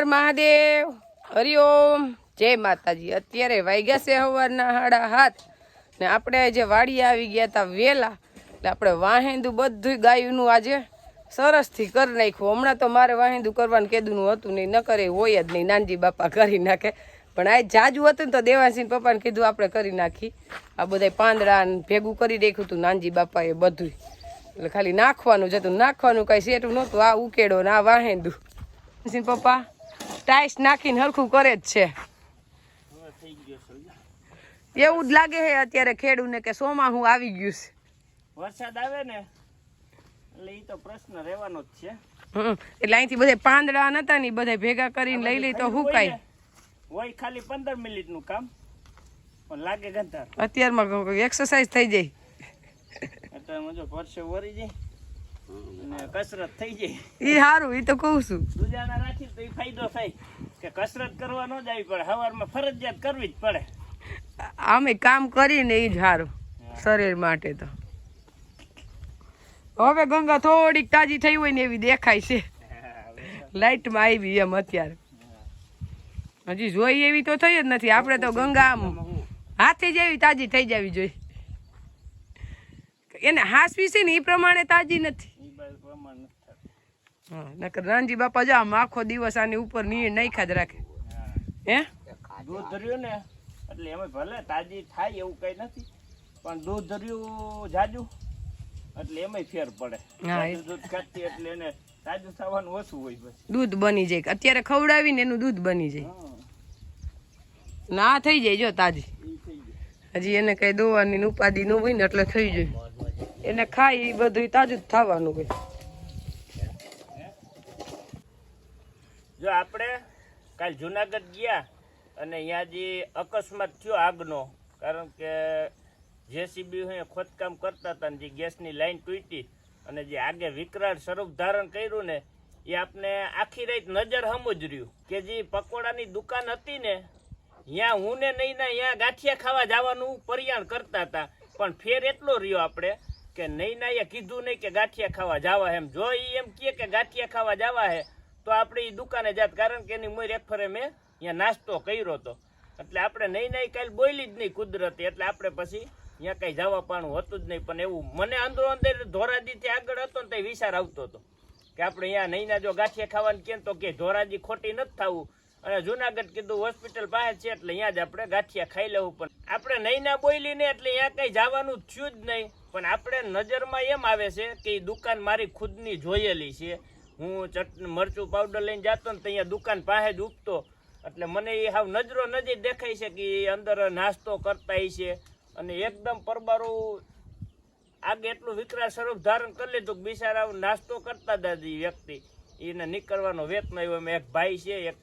હર મહાદેવ, હરિઓમ, જય માતાજી। અત્યારે વાગ્યા છે સવારના 7:30 ને આપણે જે વાડી આવી ગયા હતા વેલા, એટલે આપણે વાહેંદું બધું ગાયુંનું આજે સરસથી કરી નાખ્યું। હમણાં તો મારે વાહેંદું કરવાનું કેદુંનું હતું નહીં, ન કરે હોય જ નહીં, નાનજી બાપા કરી નાખે। પણ આ જાજુ હતું ને તો દેવાંશી પપ્પાને કીધું આપણે કરી નાખી। આ બધા પાંદડા ભેગું કરી રાખ્યું હતું નાનજી બાપાએ બધું, એટલે ખાલી નાખવાનું જ હતું, નાખવાનું કાંઈ સેટું નહોતું। આ ઉકેડો ને આ વાહેંદું પપ્પા ટાઈસ નાખીને હરખું કરે જ છે। એવું જ લાગે છે અત્યારે ખેડૂને કે સોમાહું આવી ગયું છે। વરસાદ આવે ને એટલે ઈ તો પ્રશ્ન રહેવાનો જ છે। એટલે અહીંથી બધા પાંદડા નતા ને બધા ભેગા કરીને લઈ લઈ તો હુકાય હોય ખાલી 15 મિનિટનું કામ, પણ લાગે ગંધાર। અત્યારમાં એક્સરસાઇઝ થઈ જાય, અત્યારે જો પરસે વરી જાય અને કસરત થઈ જાય। ઈ સારું, ઈ તો કહું છું। દુજાના રાખી તો ઈ ફાયદો થાય કે કસરત કરવા ન જવી પડે, સવારમાં ફરજિયાત કરવી જ પડે। અમે કામ કરીને ઈ જ સારું શરીર માટે। તો હવે ગંગા થોડીક તાજી થઈ હોય ને એવી દેખાય છે, લાઈટમાં આવી એમ અત્યારે। હજી જોઈ એવી તો થઈ જ નથી, આપણે તો ગંગા આમ હાથે જ એવી તાજી થઈ જવી જોઈએ। એને હાસવી છે ને એ પ્રમાણે તાજી નથી। હા, નકર નાનજી બાપા જો આમ આખો દિવસ આની ઉપર નીર નાખ્યા જ રાખે। હે દૂધ ધર્યું ને એટલે એમાં ભલે તાજી થાય એવું કઈ નથી, પણ દૂધ ધર્યું જાજુ એટલે એમાં ફેર પડે। દૂધ ખાતી એટલે એને તાજું થવાનું ઓછું હોય, બસ દૂધ બની જાય। અત્યારે ખવડાવીને એનું દૂધ બની જાય, ના થઈ જાય જો તાજી। હજી એને કઈ દોવાની ઉપાધિ ન હોય ને એટલે થઈ જાય, એને ખાઈ એ બધું તાજું જ થવાનું હોય। જો આપણે કાલ જુનાગઢ ગયા અને અહીંયા જે અકસ્માત થયો આગનો, કારણ કે જેસીબી ખોદકામ કરતા હતા ને જે ગેસની લાઈન તૂટી અને જે આગે વિકરાળ સ્વરૂપ ધારણ કર્યું ને, એ આપણે આખી રાત નજર હમું જ રહ્યું કે જે પકોડાની દુકાન હતી ને ત્યાં હું ને નહીં ના ત્યાં ગાંઠિયા ખાવા જવાનું પરિયાણ કરતા હતા, પણ ફેર એટલો રહ્યો આપણે કે નહીં ના એ કીધું નહીં કે ગાંઠિયા ખાવા જવા। એમ જો એ એમ કહે કે ગાંઠિયા ખાવા જવા હે તો આપણે એ દુકાને જાત, કારણ કે એની મોર એક ફરે મેં અહીંયા નાસ્તો કર્યો હતો, એટલે આપણે નહીં નહીં કાલે બોલી જ નહીં કુદરતી, એટલે આપણે પછી અહીંયા કઈ જવા પાણું હતું જ નહીં। પણ એવું મને અંદરો અંદર ધોરાજીથી આગળ હતો ને તો વિચાર આવતો હતો કે આપણે અહીંયા નહીં ના જો ગાંઠિયા ખાવાનું કેમ તો કે ધોરાજી ખોટી નથી થવું, અને જુનાગઢ કીધું હોસ્પિટલ પાસે છે એટલે અહીંયા જ આપણે ગાંઠિયા ખાઈ લેવું। પણ આપણે નહીં ના બોલી ને એટલે અહીંયા કઈ જવાનું થયું જ નહીં, પણ આપણે નજરમાં એમ આવે છે કે એ દુકાન મારી ખુદની જોયેલી છે। હું મરચું પાવડર લઈને જતો ને તો અહીંયા દુકાન પાસે જ ઉપતો, એટલે મને એ હાવ નજરો નજર દેખાય છે કે એ અંદર નાસ્તો કરતા છે, અને એકદમ પરબારું આગે એટલું વિકરાળ સ્વરૂપ ધારણ કરી લીધું કે બિચારા નાસ્તો કરતા હતા એ વ્યક્તિ, એને નીકળવાનો વેત ન આવ્યો। એમાં એક ભાઈ છે, એક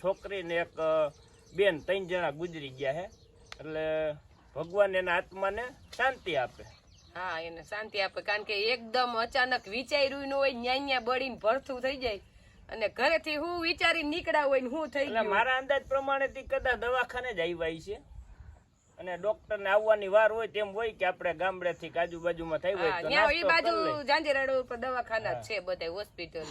છોકરી ને એક બેન, 3 જણા ગુજરી ગયા છે। એટલે ભગવાન એના આત્માને શાંતિ આપે। હા, એને શાંતિ આપે, કારણ કે એકદમ અચાનક વિચાર્યું ન હોય, ન્યા બળીને ભરથું થઈ જાય, અને ઘરેથી હું વિચારીને નીકળ્યા હોય ને હું થઈ ગયું। મારા અંદાજ પ્રમાણે કદાચ દવાખાને જ આવ્યા છે, અને ડોક્ટર ને આવવાની વાર હોય તેમ હોય કે આપણે ગામડે થી આજુબાજુમાં થઈ હોય તો ત્યાં એ બાજુ જાંજેરા રોડ પર દવાખાના જ છે બધા હોસ્પિટલ।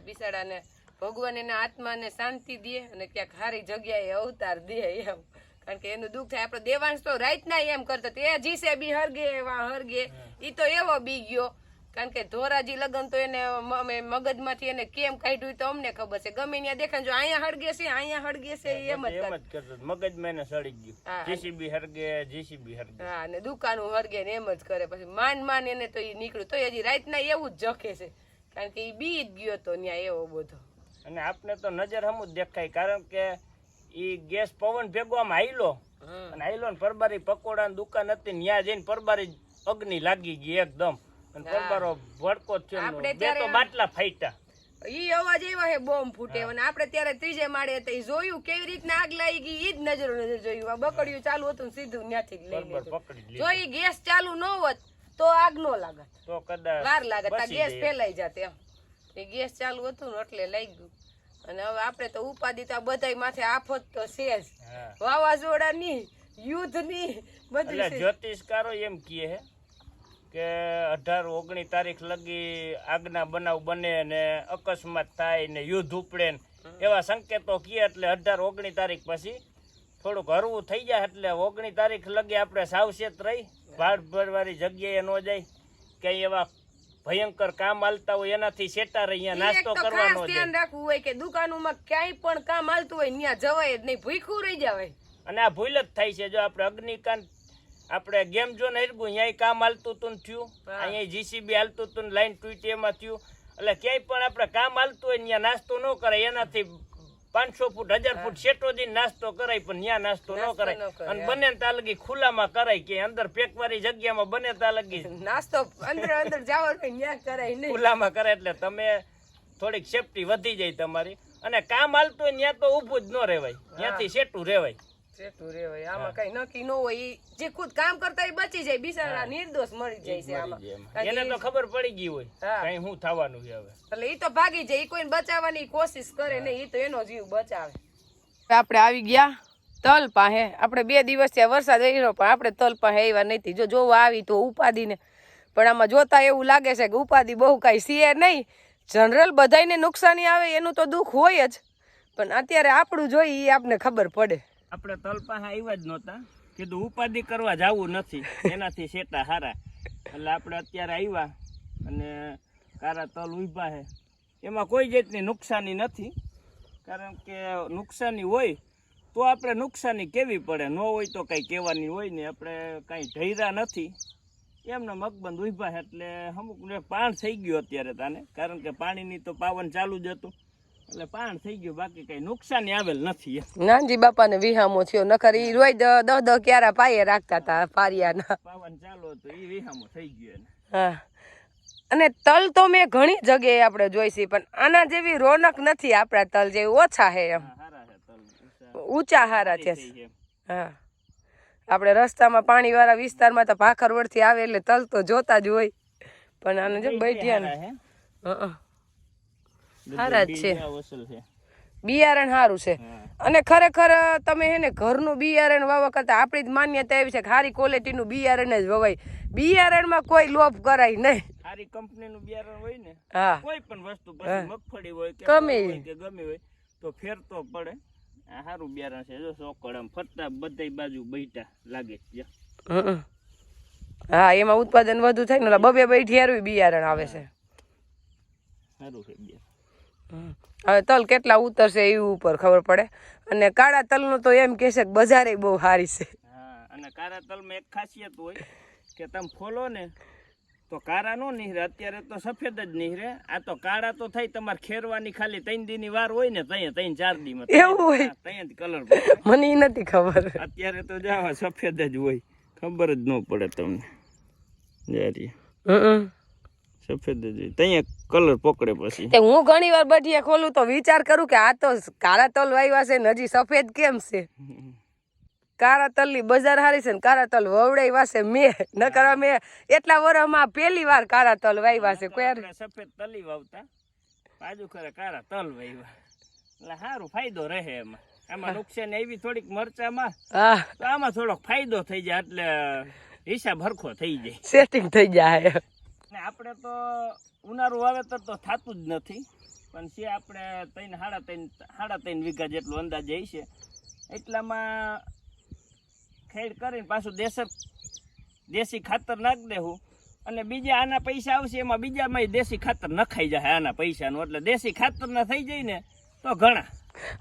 બિચારાને ભગવાન એના આત્માને શાંતિ દે અને ક્યાંક સારી જગ્યાએ અવતાર દે એમ, કારણ કે એનું દુઃખ થાય। આપણે દેવાંશ તો રાત ના એમ કરતો એ જીસે બી હરગે વા હરગે, ઈ તો એવો બી ગયો, કારણ કે ધોરાજી લગન તો એને મગજમાંથી એને કેમ કાઢ્યું તો અમને ખબર છે। ગમે ત્યાં દેખાય જો અહીંયા હળગે છે અહીંયા હળગે છે એમ જ કરતો, મગજમાં એને સડી ગયું, જીસીબી હરગે જીસીબી હરગે। હા, અને દુકાનો હરગે ને એમ જ કરે, પછી માન એને તો ઈ નીકળ્યું તો હજી રાત ના એવું જ જખે છે, કારણ કે ઈ બી જ ગયો તો ત્યાં એવો બધો। અને આપણે તો નજર હમું જ દેખાય, કારણ કે ઈ ગેસ પવન ભેગો આમ હાઈલો અને હાઈલો ને પરબારી પકોડા ની દુકાન હતી ને ત્યાં જઈને પરબારી અગ્નિ લાગી ગઈ એકદમ, અને પરબારો ભડકો થયો, બે તો બાટલા ફાટ્યા। ઈ અવાજ એવો હે બોમ્બ ફૂટે, અને આપણે ત્યારે 3જે માળે હતા, ઈ જોયું કેવી રીતના આગ લાગી ગઈ, ઈ જ નજર જોયું। આ બકડિયું ચાલુ હતું સીધું ત્યાંથી જ લઈ લીધું। જો ઈ ગેસ ચાલુ ન હોત તો આગ ન લાગત, તો કદાચ વાર લાગત, ગેસ ફેલાઈ જાત એમ। એ ગેસ ચાલુ હતું ને એટલે લાગ્યું, અને હવે આપણે તો ઉપાધિ તો બધાય માથે આફત તો છે જ, વાવાઝોડાની, યુદ્ધની બધી। જ્યોતિષકારો એમ કહે છે કે 18-19 તારીખ લગી આગના બનાવ બને ને અકસ્માત થાય ને યુદ્ધ ઉપડે, એવા સંકેતો કીએ એટલે 18-19 તારીખ પછી થોડુંક હરવું થઈ જાય એટલે 19 તારીખ લગી આપણે સાવચેત રહી ભાડ ભરવાળી જગ્યાએ ન જાય ક્યાંય એવા ભયંકર કામ હાલતા હોય એનાથી સેટા રહી અહીંયા નાસ્તો કરવાનો ધ્યાન રાખવું હોય કે દુકાનોમાં ક્યાંય પણ કામ હાલતું હોય ત્યાં જવાય જ નહીં, ભૂખ્યું રહી જવાય. અને આ ભૂલ જ થાય છે. જો આપણે અગ્નિકાંડ આપણે ગેમ ઝોન હરગું અહીંયા કામ હાલતું તું થયું, અહીંયા જીસીબી હાલતું તું, લાઈન તૂટી એમાં થયું, એટલે ક્યાંય પણ આપણે કામ હાલતું હોય ત્યાં નાસ્તો ન કરાય. એનાથી 500 ફૂટ 1000 ફૂટ સેટો જઈને નાસ્તો કરાય, પણ ત્યાં નાસ્તો ન કરાય. અને બને ત્યાં લગી ખુલ્લામાં કરાય કે અંદર પેકવાળી જગ્યામાં બને ત્યાં લગી નાસ્તો અંદર જવાનું ત્યાં કરાય નહીં, ખુલ્લામાં કરે એટલે તમે થોડીક સેફટી વધી જાય તમારી. અને કામ હાલતું હોય ત્યાં તો ઊભું જ ન રહેવાય, ત્યાંથી સેટું રહેવાય. સેટું રેવાય. આમાં કઈ નક્કી ન હોય, જે ખુદ કામ કરતા એ બચી જાય, બિચારા નિર્દોષ મરી જાય છે આમાં. એને તો ખબર પડી ગઈ હોય કઈ શું થવાનું છે હવે, એટલે ઈ તો ભાગી જાય, ઈ કોઈને બચાવવાની કોશિશ કરે નહીં, ઈ તો એનો જીવ બચાવે. આપણે આવી ગયા તલ પાસે. આપણે 2 દિવસ થયા વરસાદ આવ્યો પણ આપણે તલ પાસે આવ્યા નથી. જો જોવા આવી તો ઉપાધિ ને, પણ આમાં જોતા એવું લાગે છે કે ઉપાધિ બહુ કઈ છે નહીં. જનરલ બધાને નુકસાની આવે એનું તો દુઃખ હોય જ, પણ અત્યારે આપણું જોઈ એ આપને ખબર પડે. આપણે તલ પાસે આવ્યા જ નહોતા, કીધું ઉપાધિ કરવા જવું નથી, એનાથી સેટા હારા. એટલે આપણે અત્યારે આવ્યા અને કારા તલ ઉભા છે, એમાં કોઈ જાતની નુકસાની નથી. કારણ કે નુકસાની હોય તો આપણે નુકસાની કેવી પડે, ન હોય તો કંઈ કહેવાની હોય ને. આપણે કાંઈ ઢૈરા નથી, એમના મગબંધ ઉભા છે. એટલે અમુક પાણ થઈ ગયું અત્યારે તાને, કારણ કે પાણીની તો પાવન ચાલુ જ હતું એટલે પાણ થઈ ગયું, બાકી કઈ નુકસાની આવેલ નથી. નાનજી બાપાને વિહામો થયો, નકર ઈ રોજ 10 ક્યારા પાયે રાખતા હતા પારિયાના. પાવન ચાલુ હતું એ વિહામો થઈ ગયો. હા, અને તલ તો મેં ઘણી જગ્યાએ આપણે જોઈ છે, પણ આના જેવી રોનક નથી. આપણા તલ જેવી ઓછા છે એમ, ઊંચા હારા છે. હા, આપણે રસ્તામાં પાણી વાળા વિસ્તારમાં તો ભાખરવડથી આવે એટલે તલ તો જોતા જ હોય, પણ આને જો બેઠ્યા ને હારા જ છે. બિયારણ સારું છે. અને ખરેખર તમે હે ને ઘરનું બિયારણ વાવવા કરતા આપણી જ માન્યતા એવી છે કે સારી ક્વોલિટીનું બિયારણ જ વવાય. બિયારણમાં કોઈ લોભ કરાય નહીં. સારી કંપનીનું બિયારણ હોય ને, હા, કોઈ પણ વસ્તુ પછી મગફળી હોય કે ગમે હોય તો ફેર તો પડે. આ સારું બિયારણ છે. જો ચોકડ આમ ફરતા બધી બાજુ બૈઠા લાગે છે. હા, એમાં ઉત્પાદન વધુ થાય ને. 2 બેઠિયારું બિયારણ આવે છે. સારું છે બિયારણ. હવે તલ કેટલા ઉતરશે એ ઉપર ખબર પડે. અને કાળા તલનું તો એમ કે છે કે બજારે બહુ સારી છે. હા, અને કાળા તલમાં એક ખાસિયત હોય કે તમે ફોલો ને તો કાળા નો નીહરે. અત્યારે તો સફેદ જ નીહરે. આ તો કાળા તો થાય તમારે ખેરવાની ખાલી 3 દીની વાર હોય ને, ત્યાં 3-4 દીમાં એવું હોય. ત્યાં જ કલર મને એ નથી ખબર. અત્યારે તો જાવા સફેદ જ હોય, ખબર જ ન પડે તમને. જારી સફેદ જ હોય, ત્યાં કલર પકડે. પછી હું ઘણી વાર બઢિયા ખોલું તો વિચાર કરું કે આ તો કાળા તલ વાવ્યા છે ને હજી સફેદ કેમ છે. કાળા તલની બજાર હારી છે ને કાળા તલ વવડાવ્યા છે મેં, નકર મેં એટલા વર્ષમાં પહેલી વાર કાળા તલ વાવ્યા છે. કોઈ સફેદ તલી વાવતા બાજુ ખરે કાળા તલ વાવ્યા એટલે સારું ફાયદો રહે એમાં. આમાં નુકસાન એવી થોડીક મરચામાં, તો આમાં થોડોક ફાયદો થઈ જાય એટલે હિસાબ હરખો થઈ જાય, સેટિંગ થઈ જાય. આપણે તો ઉનાળુ વાવેતર તો થતું જ નથી, પણ છે આપણે 3.5 વીઘા જેટલું અંદાજે છે. એટલામાં ખેડ કરીને પાછું દેશી ખાતર નાખી દેવું, અને બીજા આના પૈસા આવશે એમાં બીજામાં દેશી ખાતર નખાઈ જાય આના પૈસાનું. એટલે દેશી ખાતરના થઈ જાય ને તો ઘણા.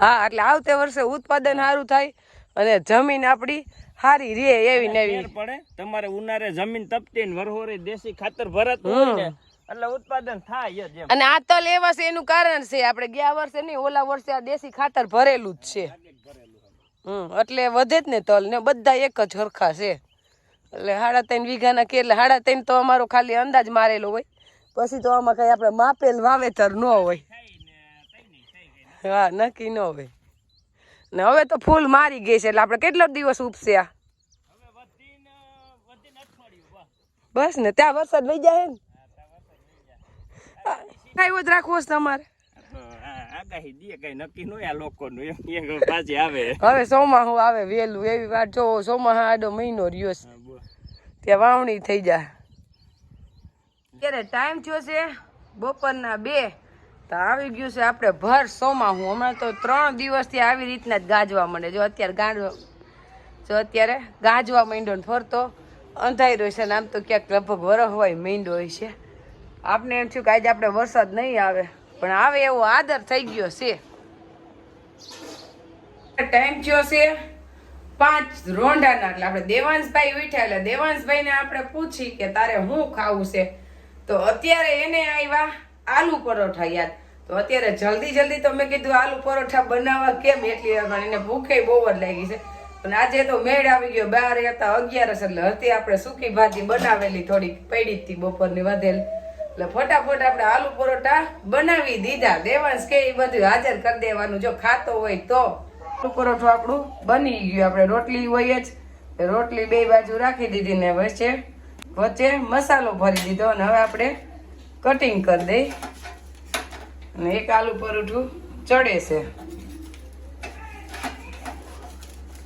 હા, એટલે આવતે વર્ષે ઉત્પાદન સારું થાય અને જમીન આપણી સારી રે એવી ને એવી પડે. તમારે ઉનાળે જમીન તપતી ને વરહોરે દેશી ખાતર ભરાતું હોય ને એટલે ઉત્પાદન થાય જ. અને આ તલ એવા છે એનું કારણ છે આપણે ગયા વર્ષે નહીં ઓલા વર્ષે આ દેશી ખાતર ભરેલું જ છે. એટલે વધે જ ને તલ ને બધા એક જ સરખા છે. એટલે 3.5 વીઘાના કે એટલે 3.5 તો અમારો ખાલી અંદાજ મારેલો હોય, પછી તો આમાં કઈ આપણે માપેલ વાવેતર ન હોય. હા, નક્કી ન હોય. ને હવે તો ફૂલ મારી ગઈ છે એટલે આપણે કેટલો દિવસ ઉપસે? આ બસ ને ત્યાં વરસાદ વહી જાય ને કઈ જ રાખવો છે તમારે. આગાહી દે કઈ નક્કી ન હોય આ લોકોનું, એમ પાછી આવે. હવે ચોમાસું આવે વહેલું એવી વાત. જો ચોમાસા આડો મહિનો રહ્યો છે ત્યાં વાવણી થઈ જાય. અત્યારે ટાઈમ થયો છે બપોરના 2. તો આવી ગયું છે આપણે ભર સોમાહું. હમણાં તો 3 દિવસથી આવી રીતના જ ગાજવા માંડે. જો અત્યારે ગાજવા માંડ્યો ને ફરતો અંધાર્યો છે ને આમ તો ક્યાંક લગભગ વરસ હોય માંડ્યો હોય છે. આપને એમ થયું કે આજે આપણે વરસાદ નહીં આવે, પણ આવે એવો આદર થઈ ગયો છે. ટાઈમ થયો છે 5 રોંઢાના. એટલે આપણે દેવાંશભાઈ ઉઠ્યા એટલે દેવાંશભાઈને આપણે પૂછી કે તારે શું ખાવું છે, તો અત્યારે એને આવ્યા આલુ પરોઠા યાદ. તો અત્યારે જલ્દી તો મેં કીધું આલુ પરોઠા બનાવવા કેમ એટલી વાર, એને ભૂખે બહુ જ લાગી છે. પણ આજે તો મેળ આવી ગયો. 12 હતા 11 એટલે હતી આપણે સૂકી ભાજી બનાવેલી થોડીક પડી હતી બપોરની વધેલી, એટલે ફટાફટ આપણે આલુ પરોઠા બનાવી દીધા. દેવાંશ કે એ બધું હાજર કરી દેવાનું જો ખાતો હોય તો. આલુ પરોઠું આપણું બની ગયું. આપણે રોટલી હોય જ, રોટલી 2 બાજુ રાખી દીધી ને વચ્ચે મસાલો ભરી દીધો. અને હવે આપણે કટિંગ કરી દઈ અને એક આલુ પરોઠું ચડે છે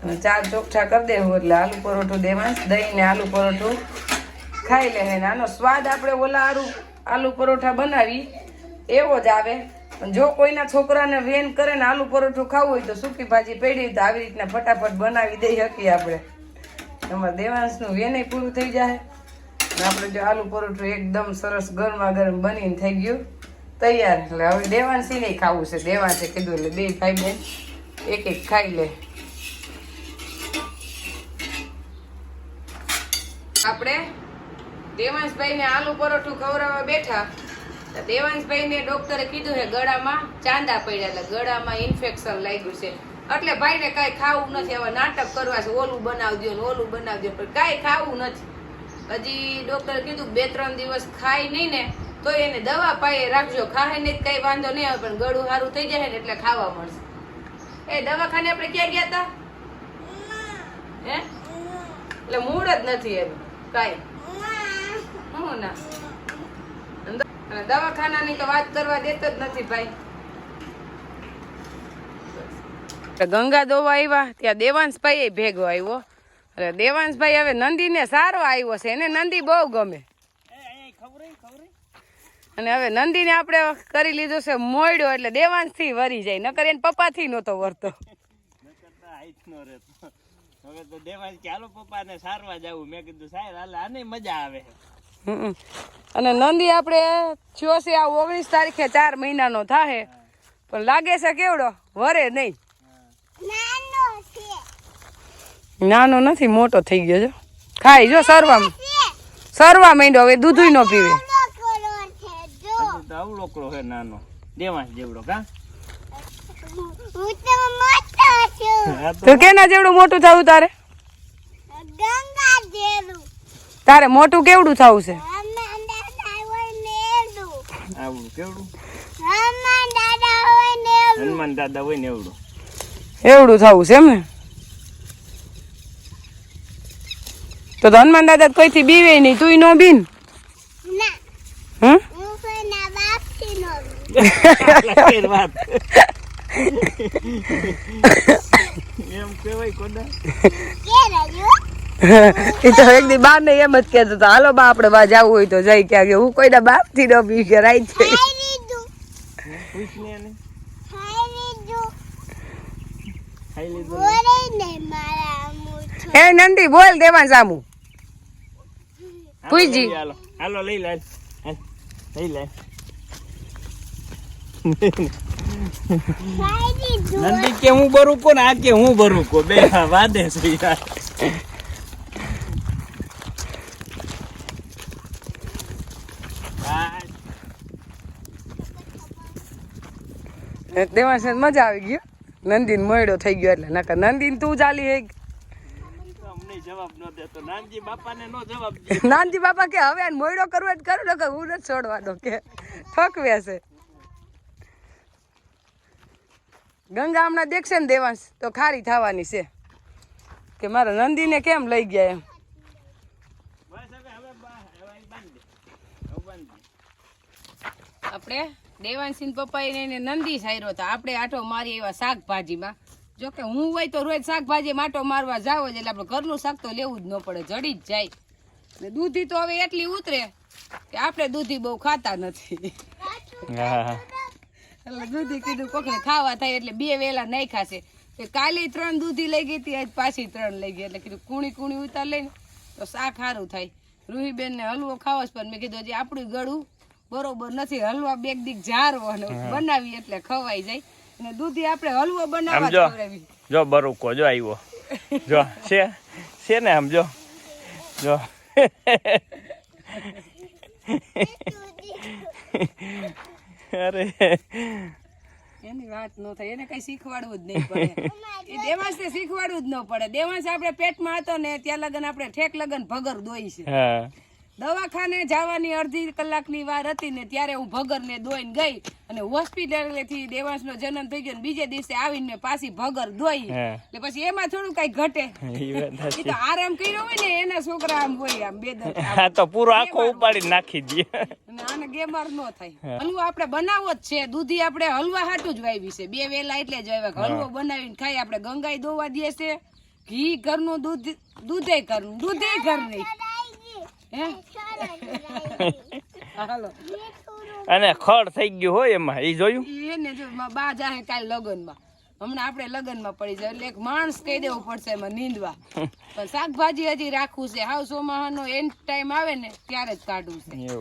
અને 4 ચોકઠા કરી દેવું એટલે આલુ પરોઠું દેવાંશ દહીં ને આલુ પરોઠું ખાઈ લે. આનો સ્વાદ આપણે ઓલા આલુ પરોઠા બનાવી એવો જ આવે. જો કોઈના છોકરાને વેન કરે ને આલુ પરોઠું ખાવું હોય તો સૂકી ભાજી પડી તો આવી રીતના ફટાફટ બનાવી દઈ શકીએ આપણે. અમારે દેવાંશનું વેન પૂરું થઈ જાય. આપણે જો આલુ પરોઠું એકદમ સરસ ગરમા ગરમ બનીને થઈ ગયું તૈયાર. એટલે હવે દેવાંશી નહીં ખાવું છે. દેવાંશે કીધું એટલે 2 ભાઈ બેન એક ખાઈ લે. આપણે દેવાંશભાઈને આલુ પરોઠું ખવડાવવા બેઠા. દેવાંશભાઈને ડોક્ટરે કીધું છે ગળામાં ચાંદા પડ્યા, એટલે ગળામાં ઇન્ફેક્શન લાગ્યું છે, એટલે ભાઈને કાંઈ ખાવું નથી. હવે નાટક કરવા છે, ઓલું બનાવી દો ને ઓલું બનાવી દો, પણ કાંઈ ખાવું નથી. હજી ડોક્ટરે કીધું 2-3 દિવસ ખાય નહીં ને તો એને દવા પાયે રાખજો. ખાય નહીં કઈ વાંધો નહીં આવે, પણ ગળું સારું થઈ જાય ને એટલે ખાવા મળશે. એ દવાખાને આપણે ક્યાં ગયા હતા હે? એટલે મૂળ જ નથી એનું કાંઈ. હું ના અને દવાખાનાની તો વાત કરવા દેતો જ નથી ભાઈ. ગંગા દોવા આવ્યા ત્યાં દેવાંશભાઈ ભેગો આવ્યો. એટલે દેવાંશભાઈ હવે નંદીને સારો આવ્યો છે, એને નંદી બહુ ગમે. અને હવે નંદીને આપણે કરી લીધો છે મોયડો, એટલે દેવાંશ થી વરી જાય, નકર એને પપ્પા થી નતો વરતો. હવે તો દેવાંશ કે હાલો પપ્પાને સારવા જાવું. મેં કીધું સાહેબ હાલ આને મજા આવે. અને નંદી આપણે થયો છે આ 19 તારીખે 4 મહિનાનો થાય, પણ લાગે છે કેવડો વરે નહીં. નાનો નથી, મોટો થઈ ગયો. જો ખાઈ જો સરવા માંડ્યો. હવે દૂધ નો પીવે. અવળોકડો છે નાનો દેવાંશ જેવડો. કા તો કેના જેવડું મોટું થવું તારે? તારે મોટું કેવડું થવું છે? આવડું કેવડું? હનુમાન દાદા હોય ને એવડું થવું છે એમ ને? તો હનુમાન દાદા કોઈથી બીવે નહીં, તું નો બીન? એમ કેવાય કોડા. એ તો એક દી બા ને એમ જ કહેતો હતો, હાલો બા આપણે બા જવું હોય તો જઈ. ક્યાં હું કોઈના બાપ થી ન પી કે રાઈ છે. એ નંદી બોલ દેવાંશ સામુ પૂજી. હાલો લઈ લે. નંદી કે હું બરું કો ને આ કે હું બરું કો, બે વાદે છે યાર. દેવાંશ મજા આવી ગયો. નંદીન મોયડો થઈ ગયો એટલે નકર નંદીન તું ચાલી હે. અમને જવાબ ન દેતો. નાનજી બાપાને નો જવાબ દે. નાનજી બાપા કે હવે મોયડો કરવો જ કરું, નકર હું નથી છોડવાનો કે ઠકવે છે. ગંગા હમણાં દેખશે ને દેવાંશ તો ખારી થવાની છે કે મારા નંદીને કેમ લઈ ગયા એમ. આપણે દેવાંશી પપ્પા એને નંદી સાયરો તો આપણે આટો મારી એવા શાકભાજીમાં. જોકે હું હોય તો રોજ શાકભાજી માટો મારવા જાવ જ, એટલે આપણે ઘરનું શાક તો લેવું જ ન પડે, જડી જ જાય. ને દૂધી તો હવે એટલી ઉતરે કે આપણે દૂધી બહુ ખાતા નથી. એટલે દૂધી કીધું કોકને ખાવા થાય એટલે 2 વેલા નાખ્યા છે. તે કાલે 3 દૂધી લઈ ગઈ હતી, આજ પાછી 3 લઈ ગઈ. એટલે કીધું કુણી ઉતાર લઈને તો શાક સારું થાય. રૂહીબેન ને હલવો ખાવો છે, પણ મેં કીધું હજી આપણું ગળું બરોબર નથી. હલવા બેગ દીક જારવાનો બનાવી એટલે ખવાઈ જાય. અને દૂધી આપણે હલવો બનાવવા જ ખવડાવી. જો બરુકો જો આવ્યો, જો છે ને આમ જો અરે એની વાત ન થાય, એને કઈ શીખવાડવું જ નહીં પડે. એ દેવાંશ ને શીખવાડવું જ ન પડે. દેવાંશ આપણે પેટમાં હતો ને ત્યાં લગન આપણે ઠેક લગન ભગર દોઈ છે. હા દવાખાને જવાની અડધી કલાકની વાર હતી ને ત્યારે હું ભગર ને દોઈને ગઈ. અને હોસ્પિટલેથી દેવાંશ નો જન્મ થઈ ગયો ને બીજે દિવસે આવીને પાછી ભગર દોઈ. એટલે પછી એમાં થોડું કઈ ઘટે. એ તો આરામ કર્યો હોય ને એના છોકરા આમ હોય આમ બેદર. હા તો પૂરો આખો ઉપાડી નાખી દે. અને આને ગેમાર ન થાય. હલવો આપણે બનાવવો જ છે. દૂધી આપણે હલવા હાટું જ વાવી છે. 2 વેલા એટલે જ વાવ્યા. હલવો બનાવીને ખાઈ. આપણે ગંગાઈ દોવા દે છે. ઘી ઘરનું, દૂધે ઘરનું, દૂધે ઘરની. હાલો અને ખડ થઈ ગયું હોય એમાં, એ જોયું એને જો બા જાહે કાલ લગનમાં. હમણાં આપણે લગનમાં પડી જાય એટલે એક માણસ કહી દેવું પડશે એમાં નીંદવા. પણ શાકભાજી હજી રાખવું છે. હાવ ચોમાહાનો એન્ડ ટાઈમ આવે ને ત્યારે જ કાઢવું છે. એવું